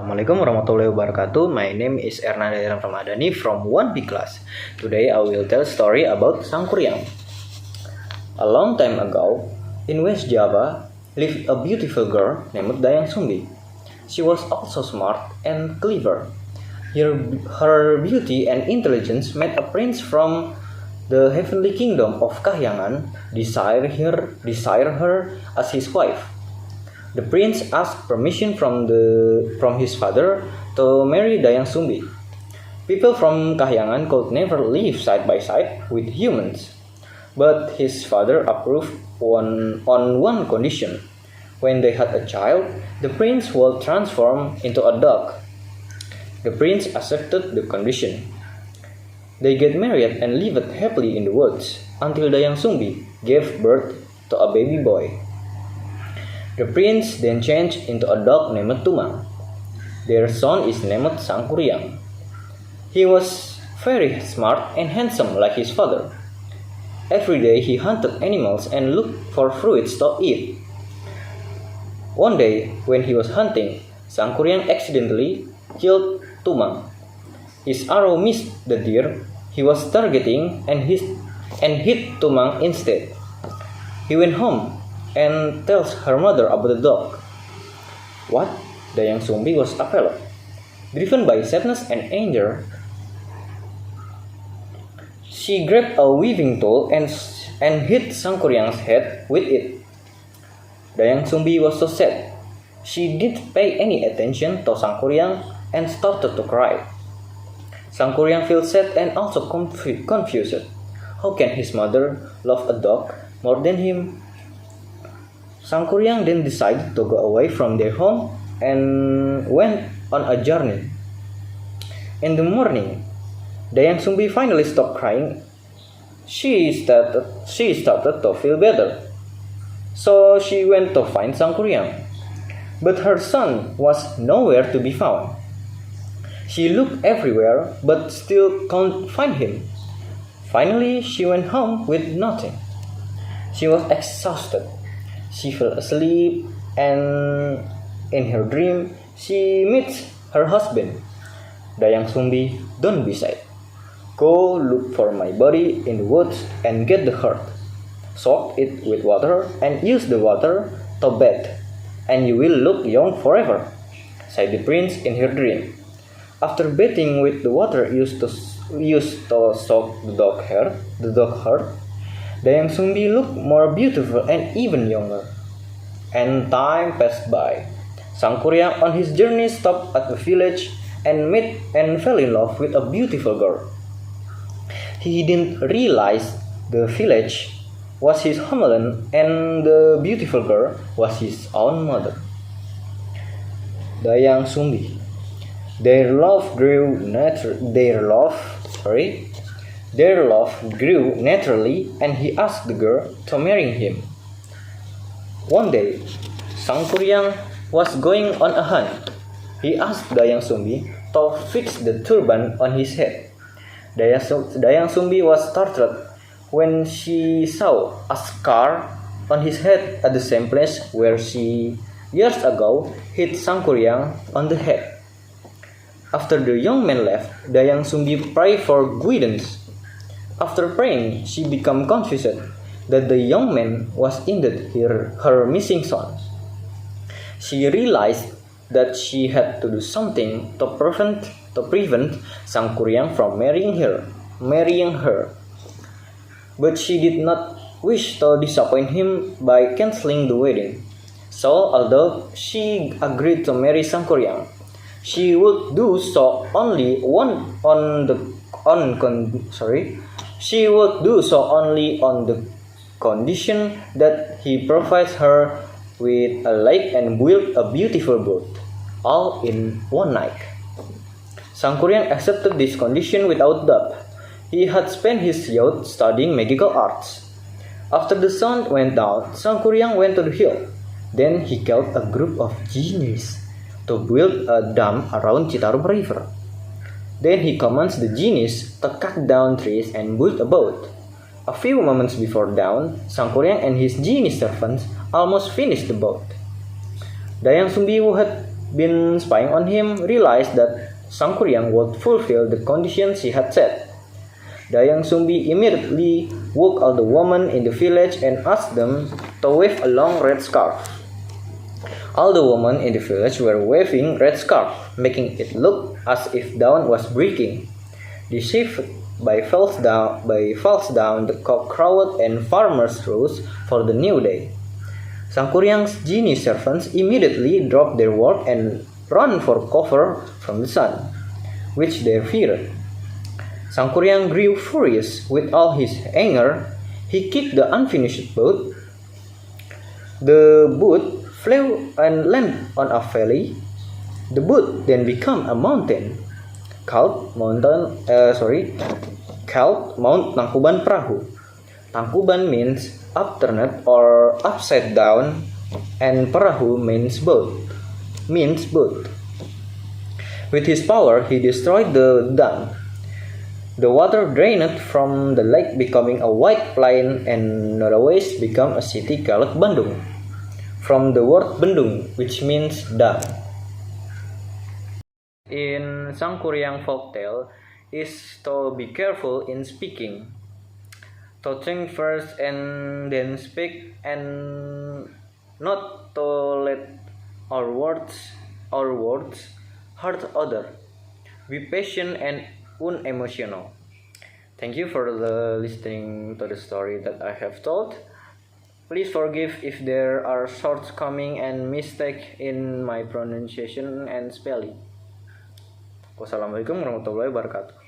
Assalamualaikum warahmatullahi wabarakatuh. My name is Ernanda Ramadhani from 1B class. Today I will tell a story about Sangkuriang. A long time ago, in West Java, lived a beautiful girl named Dayang Sumbi. She was also smart and clever. Her beauty and intelligence made a prince from the heavenly kingdom of Kahyangan desire her as his wife. The prince asked permission from his father to marry Dayang Sumbi. People from Kahyangan could never live side by side with humans, but his father approved on one condition. When they had a child, the prince would transform into a dog. The prince accepted the condition. They get married and lived happily in the woods until Dayang Sumbi gave birth to a baby boy. The prince then changed into a dog named Tumang. Their son is named Sangkuriang. He was very smart and handsome like his father. Every day he hunted animals and looked for fruits to eat. One day, when he was hunting, Sangkuriang accidentally killed Tumang. His arrow missed the deer he was targeting and hit Tumang instead. He went home and tells her mother about the dog. What? Dayang Sumbi was appalled. Driven by sadness and anger, she grabbed a weaving tool and hit Sangkuriang's head with it. Dayang Sumbi was so sad. She didn't pay any attention to Sangkuriang and started to cry. Sangkuriang felt sad and also confused. How can his mother love a dog more than him? Sangkuriang then decided to go away from their home and went on a journey. In the morning, Dayang Sumbi finally stopped crying. She started to feel better. So she went to find Sangkuriang. But her son was nowhere to be found. She looked everywhere but still couldn't find him. Finally, she went home with nothing. She was exhausted. She fell asleep, and in her dream, she meets her husband. Dayang Sumbi, don't be sad. Go look for my body in the woods and get the heart. Soak it with water and use the water to bathe, and you will look young forever, said the prince in her dream. After bathing with the water used to soak the dog heart, Dayang Sumbi looked more beautiful and even younger. And time passed by. Sangkuriang on his journey stopped at a village and met and fell in love with a beautiful girl. He didn't realize the village was his homeland and the beautiful girl was his own mother. Dayang Sumbi. Their love grew naturally, and he asked the girl to marry him. One day, Sangkuriang was going on a hunt. He asked Dayang Sumbi to fix the turban on his head. Dayang Sumbi was startled when she saw a scar on his head at the same place where she years ago hit Sangkuriang on the head. After the young man left, Dayang Sumbi prayed for guidance. After praying, she became confused that the young man was indeed her missing son. She realized that she had to do something to prevent Sangkuriang from marrying her. But she did not wish to disappoint him by canceling the wedding. So, although she agreed to marry Sangkuriang, she would do so only on the condition that he provides her with a lake and build a beautiful boat, all in one night. Sangkuriang accepted this condition without doubt. He had spent his youth studying magical arts. After the sun went down, Sangkuriang went to the hill. Then he called a group of genies to build a dam around Citarum River. Then he commands the genies to cut down trees and build a boat. A few moments before dawn, Sangkuriang and his genie servants almost finished the boat. Dayang Sumbi been spying on him, realized that Sangkuriang would fulfill the conditions she had set. Dayang Sumbi immediately woke all the women in the village and asked them to wave a long red scarf. All the women in the village were waving red scarf, making it look as if dawn was breaking. Deceived by falls down, the cock crowed and farmers rose for the new day. Sangkuriang's genie servants immediately dropped their work and ran for cover from the sun, which they feared. Sangkuriang grew furious with all his anger. He kicked the unfinished boat. The boat flew and landed on a valley. The boat then became a mountain called Mount Tangkuban Perahu. Tangkuban means upturned or upside down, and Perahu means boat. With his power, he destroyed the dam. The water drained from the lake, becoming a white plain, and northwest became a city called Bandung, from the word Bendung, which means dam. In Sangkuriang folktale is to be careful in speaking, to think first and then speak, and not to let our words hurt others. Be patient and unemotional. Thank you for listening to the story that I have told. Please forgive if there are shortcomings and mistakes in my pronunciation and spelling. Wassalamualaikum warahmatullahi wabarakatuh.